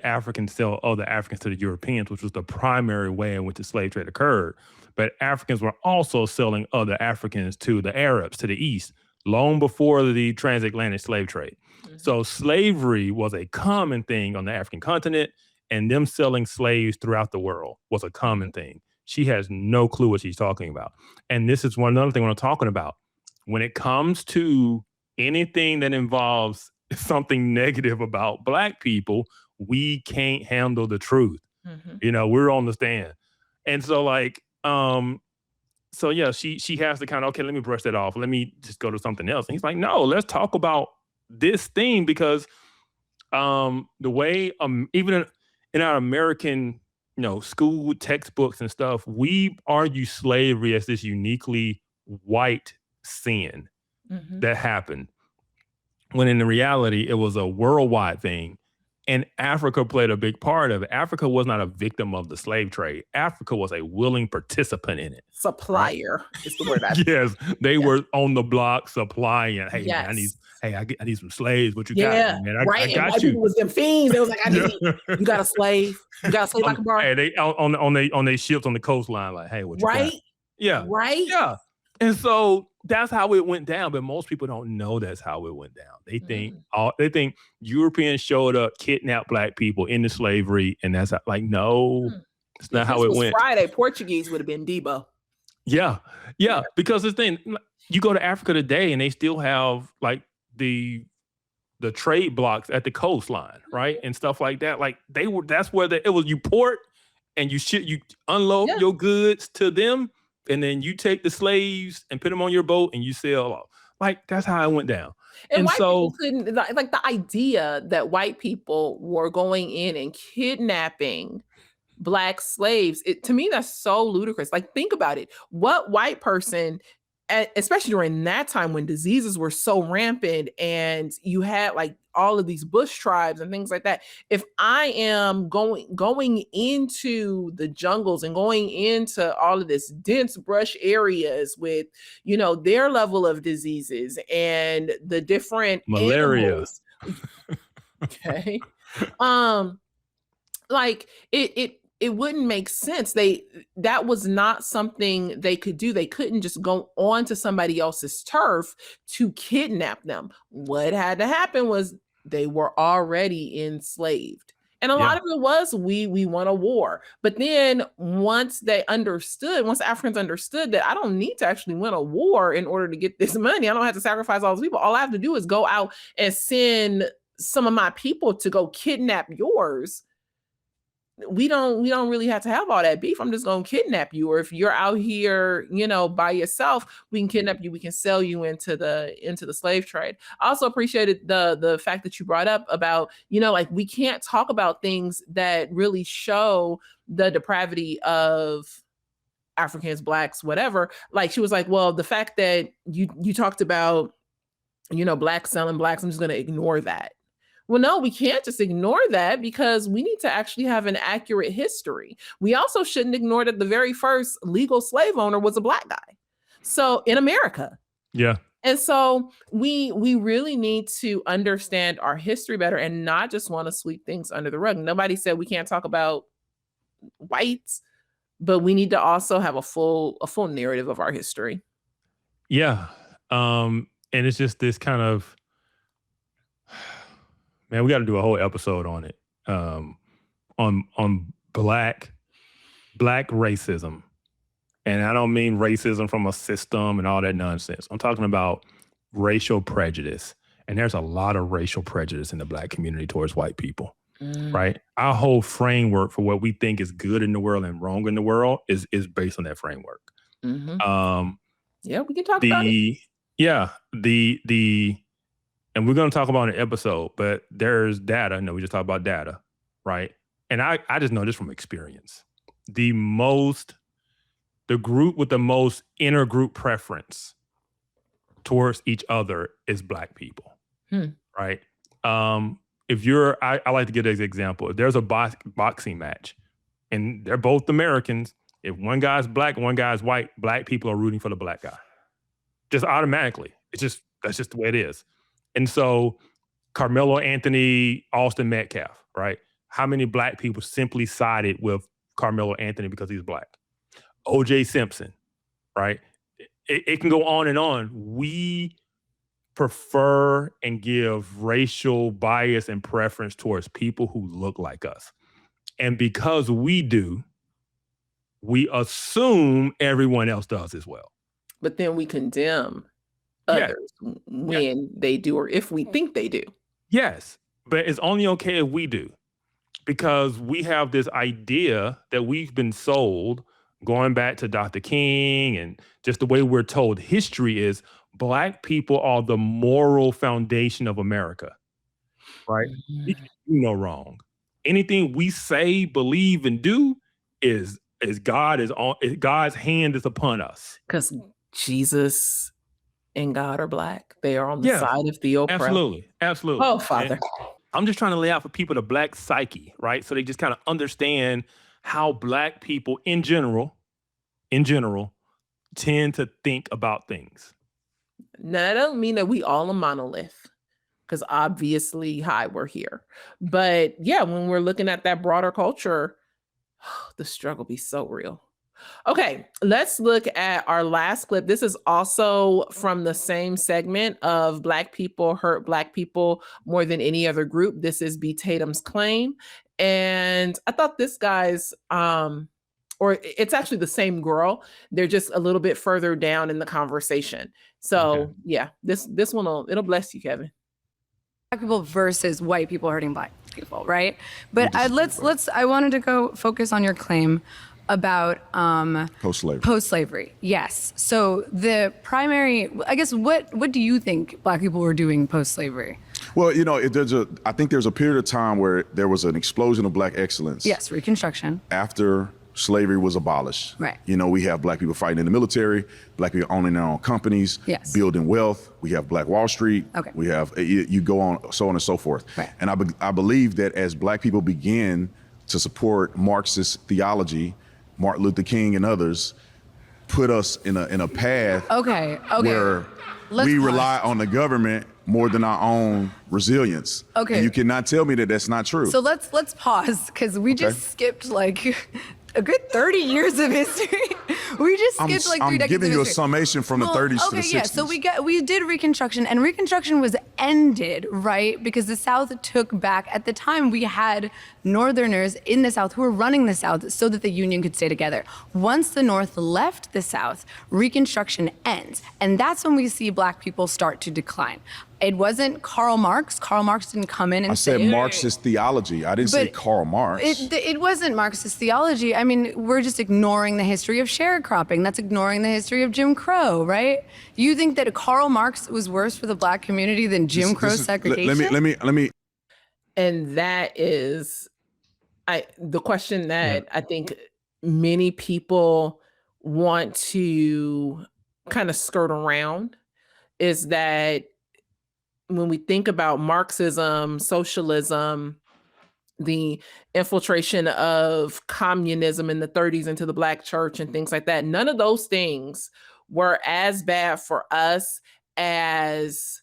Africans sell other Africans to the Europeans, which was the primary way in which the slave trade occurred, but Africans were also selling other Africans to the Arabs to the east, long before the transatlantic slave trade. Mm-hmm. So slavery was a common thing on the African continent, and them selling slaves throughout the world was a common thing. She has no clue what she's talking about. And this is another thing we're talking about. When it comes to anything that involves something negative about black people, we can't handle the truth. Mm-hmm. You know, we're on the stand. And so so yeah, she has to kind of, okay, let me brush that off. Let me just go to something else. And he's like, no, let's talk about this thing because the way even in our American, school textbooks and stuff, we argue slavery as this uniquely white sin that happened, when in the reality it was a worldwide thing, and Africa played a big part of it. Africa was not a victim of the slave trade. Africa was a willing participant in it. Supplier is the word. Yes, they were on the block supplying. Hey, man, I need some slaves. What you got, man? I got white you. People was them fiends. They was like, you got a slave. You got a slave I can borrow. Hey, they on their ships on the coastline, like, hey, what you got? Yeah, right. Yeah. And so that's how it went down, but most people don't know that's how it went down. They think Europeans showed up, kidnapped black people into slavery, and that's how, it's not how it went. Friday, Portuguese would have been Debo. Yeah, because the thing, you go to Africa today, and they still have the trade blocks at the coastline, right, and stuff like that. Like that's where it was. You port and you unload your goods to them. And then you take the slaves and put them on your boat and you sail off. That's how it went down. And white people couldn't, the idea that white people were going in and kidnapping black slaves, to me, that's so ludicrous. Think about it. What white person, especially during that time when diseases were so rampant and you had all of these bush tribes and things like that, if I am going into the jungles and going into all of this dense brush areas with, their level of diseases and the different malaria, animals, okay, it wouldn't make sense. That was not something they could do. They couldn't just go onto somebody else's turf to kidnap them. What had to happen was they were already enslaved. And a lot of it was, we won a war. But then once Africans understood that I don't need to actually win a war in order to get this money, I don't have to sacrifice all those people. All I have to do is go out and send some of my people to go kidnap yours. We don't really have to have all that beef. I'm just going to kidnap you. Or if you're out here, by yourself, we can kidnap you. We can sell you into the slave trade. I also appreciated the fact that you brought up about, we can't talk about things that really show the depravity of Africans, blacks, whatever. She was like, well, the fact that you talked about, blacks selling blacks, I'm just going to ignore that. Well, no, we can't just ignore that because we need to actually have an accurate history. We also shouldn't ignore that the very first legal slave owner was a Black guy. So in America. Yeah. And so we really need to understand our history better and not just want to sweep things under the rug. Nobody said we can't talk about whites, but we need to also have a full narrative of our history. Yeah. And it's just this kind of, man, we got to do a whole episode on it. On black racism. And I don't mean racism from a system and all that nonsense. I'm talking about racial prejudice. And there's a lot of racial prejudice in the Black community towards white people, right? Our whole framework for what we think is good in the world and wrong in the world is based on that framework. Yeah, we can talk about it. Yeah, and we're going to talk about it in an episode, but there's data. No, we just talked about data, right? And I just know this from experience. The group with the most intergroup preference towards each other is Black people, right? If I like to give this example. If there's a boxing match and they're both Americans, if one guy's Black and one guy's white, Black people are rooting for the Black guy. Just automatically. That's just the way it is. And so Carmelo Anthony, Austin Metcalf, right? How many Black people simply sided with Carmelo Anthony because he's Black? O.J. Simpson, right? It can go on and on. We prefer and give racial bias and preference towards people who look like us. And because we do, we assume everyone else does as well. But then we condemn others when they do, or if we think they do. Yes, but it's only okay if we do. Because we have this idea that we've been sold, going back to Dr. King and just the way we're told history is, Black people are the moral foundation of America, right? We can do no wrong. Anything we say, believe, and do is God's hand is upon us. Because Jesus and God are Black. They are on the side of the oppressed. Absolutely. Oh, Father. And I'm just trying to lay out for people the Black psyche, right? So they just kind of understand how Black people in general, tend to think about things. Now, that doesn't mean that we all a monolith, because obviously, we're here. But yeah, when we're looking at that broader culture, the struggle be so real. Okay, let's look at our last clip. This is also from the same segment of Black people hurt Black people more than any other group. This is B. Tatum's claim. And I thought this guy's, or it's actually the same girl. They're just a little bit further down in the conversation. So yeah, this one it'll bless you, Kevin. Black people versus white people hurting Black people, right? But I wanted to go focus on your claim about post-slavery. Yes. So the primary, I guess, what do you think Black people were doing post-slavery? Well, I think there's a period of time where there was an explosion of Black excellence. Yes, Reconstruction. After slavery was abolished. Right. We have Black people fighting in the military, Black people owning their own companies, building wealth. We have Black Wall Street. Okay. We have, you go on, so on and so forth. Right. And I believe that as Black people begin to support Marxist theology, Martin Luther King and others put us in a path where we rely on the government more than our own resilience. Okay. And you cannot tell me that that's not true. So let's pause, because we just skipped like a good 30 years of history. We just skipped like 3 decades. I'm giving of you a history. summation from the 30s to the 60s. Yeah. So we did Reconstruction, and Reconstruction was ended, right? Because the South took back. At the time, we had Northerners in the South who were running the South so that the Union could stay together. Once the North left the South, Reconstruction ends, and that's when we see Black people start to decline. It wasn't Karl Marx. Karl Marx didn't come in and say— I said Marxist theology. I didn't say Karl Marx. It wasn't Marxist theology. I mean, we're just ignoring the history of sharecropping. That's ignoring the history of Jim Crow, right? You think that Karl Marx was worse for the Black community than Jim Crow segregation? Let me. And that is the question that I think many people want to kind of skirt around, is that when we think about Marxism, socialism, the infiltration of communism in the 30s into the Black church and things like that, none of those things were as bad for us as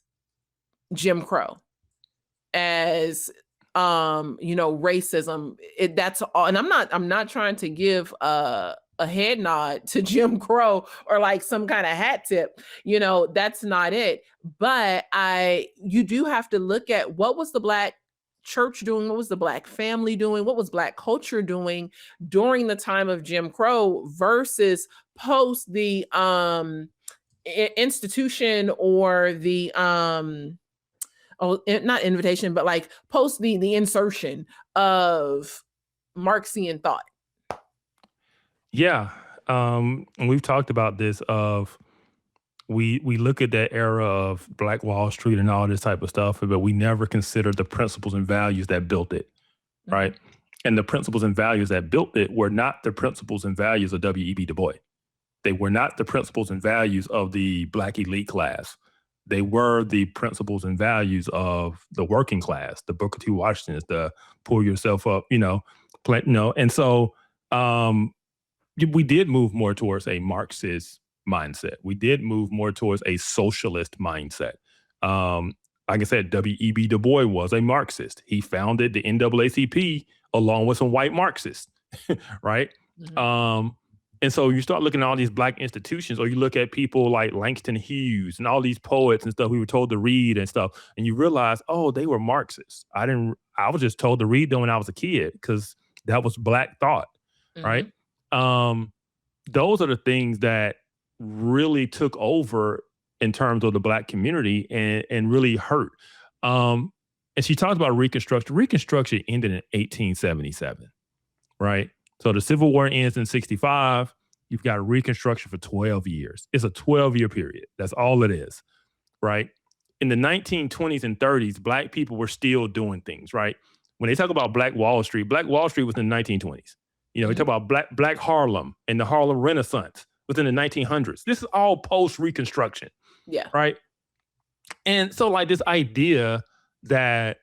Jim Crow, as racism. That's all. And I'm not trying to give a head nod to Jim Crow or like some kind of hat tip. That's not it. But you do have to look at what was the Black church doing, what was the Black family doing, what was Black culture doing during the time of Jim Crow versus post the institution or the not invitation, but like post the insertion of Marxian thought. Yeah. And we've talked about this of we look at that era of Black Wall Street and all this type of stuff, but we never consider the principles and values that built it, right? And the principles and values that built it were not the principles and values of W.E.B. Du Bois. They were not the principles and values of the Black elite class. They were the principles and values of the working class, the Booker T. Washingtons, the pull yourself up, And so we did move more towards a Marxist mindset. We did move more towards a socialist mindset. Like I said, W.E.B. Du Bois was a Marxist. He founded the NAACP along with some white Marxists, right? And so you start looking at all these Black institutions, or you look at people like Langston Hughes and all these poets and stuff we were told to read and stuff, and you realize, oh, they were Marxists. I was just told to read them when I was a kid because that was Black thought, right? Those are the things that really took over in terms of the Black community and really hurt. And she talked about Reconstruction. Reconstruction ended in 1877, right? So the Civil War ends in 65. You've got Reconstruction for 12 years. It's a 12-year period. That's all it is, right? In the 1920s and 30s, Black people were still doing things, right? When they talk about Black Wall Street was in the 1920s. We talk about Black Harlem and the Harlem Renaissance within the 1900s. This is all post-Reconstruction. Yeah. Right? And so like this idea that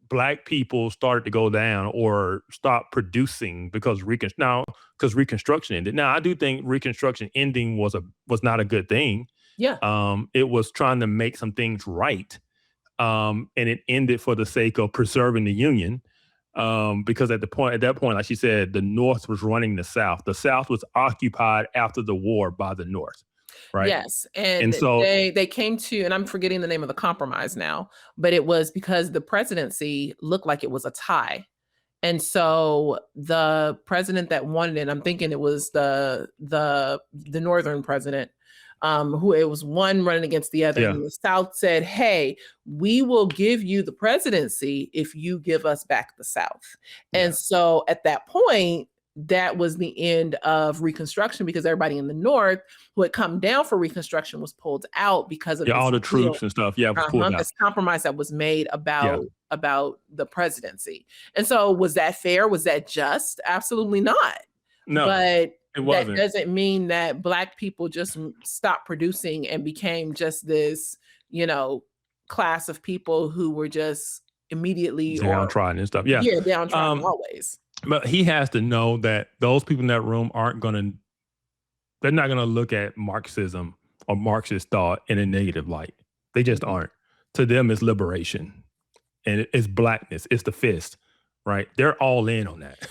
Black people started to go down or stop producing because Reconstruction ended. Now, I do think Reconstruction ending was not a good thing. Yeah. It was trying to make some things right. And it ended for the sake of preserving the Union. Because at that point, like she said, the North was running the South. The South was occupied after the war by the North. Right. Yes. And so they came to, and I'm forgetting the name of the compromise now, but it was because the presidency looked like it was a tie. And so the president that won it, I'm thinking it was the Northern president, who it was one running against the other. Yeah. And the South said, hey, we will give you the presidency if you give us back the South. Yeah. And so at that point, that was the end of Reconstruction because everybody in the North who had come down for Reconstruction was pulled out because of all the troops and stuff. Yeah, was pulled out. This compromise that was made about the presidency. And so was that fair? Was that just? Absolutely not. No, but it wasn't. That doesn't mean that Black people just stopped producing and became just this, class of people who were just immediately downtrodden and stuff. Yeah, downtrodden always. But he has to know that those people in that room they're not going to look at Marxism or Marxist thought in a negative light. They just aren't. To them, it's liberation and it's Blackness. It's the fist, right? They're all in on that.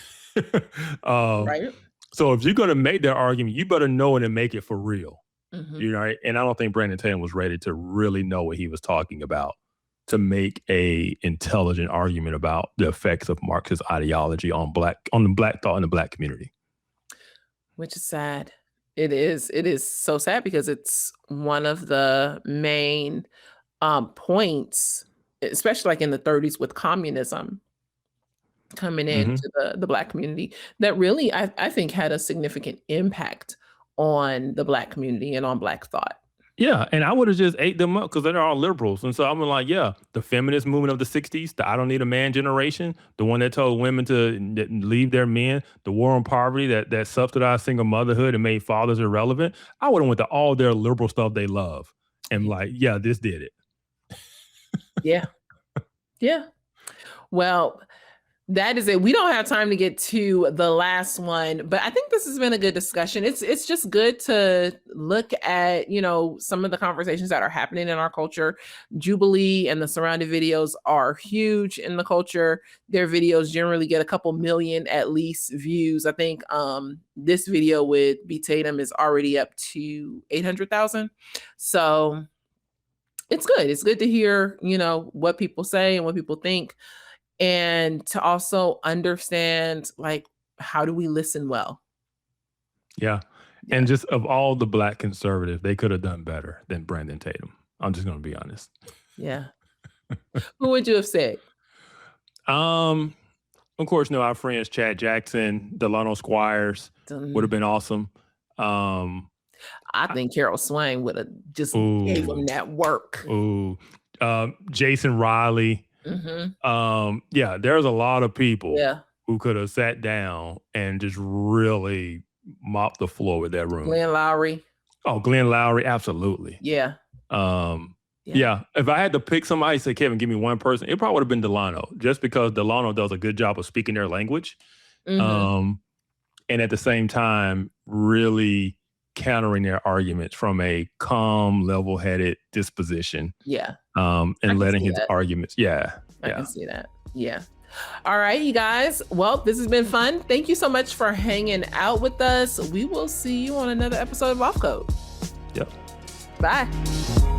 Right. So if you're going to make that argument, you better know it and make it for real. Right? And I don't think Brandon Tatum was ready to really know what he was talking about to make a intelligent argument about the effects of Marxist ideology on the Black thought in the Black community. Which is sad. It is so sad because it's one of the main points, especially like in the 30s with communism coming into the Black community, that really I think had a significant impact on the Black community and on Black thought. Yeah, and I would have just ate them up because they're all liberals. And so I'm like, yeah, the feminist movement of the 60s, the I don't need a man generation, the one that told women to leave their men, the war on poverty that subsidized single motherhood and made fathers irrelevant. I would have went to all their liberal stuff they love and like, yeah, this did it. Yeah. Yeah. Well, that is it. We don't have time to get to the last one, but I think this has been a good discussion. It's just good to look at, some of the conversations that are happening in our culture. Jubilee and the surrounding videos are huge in the culture. Their videos generally get a couple million at least views. I think this video with B Tatum is already up to 800,000. So it's good. It's good to hear, what people say and what people think, and to also understand, like, how do we listen well? Yeah. And just of all the Black conservatives, they could have done better than Brandon Tatum. I'm just going to be honest. Yeah. Who would you have said? Of course, our friends Chad Jackson, Delano Squires would have been awesome. I think Carol Swain would have just gave him that work. Jason Riley. Yeah, there's a lot of people Yeah. who could have sat down and just really mopped the floor with that room. Glenn Lowry. Oh, Glenn Lowry, absolutely. Yeah. Yeah. If I had to pick somebody, say, Kevin, give me one person, it probably would have been Delano, just because Delano does a good job of speaking their language. And at the same time, really countering their arguments from a calm, level-headed disposition. Yeah. And letting his arguments. Yeah. I can see that. Yeah. All right, you guys. Well, this has been fun. Thank you so much for hanging out with us. We will see you on another episode of Off Code. Yep. Bye.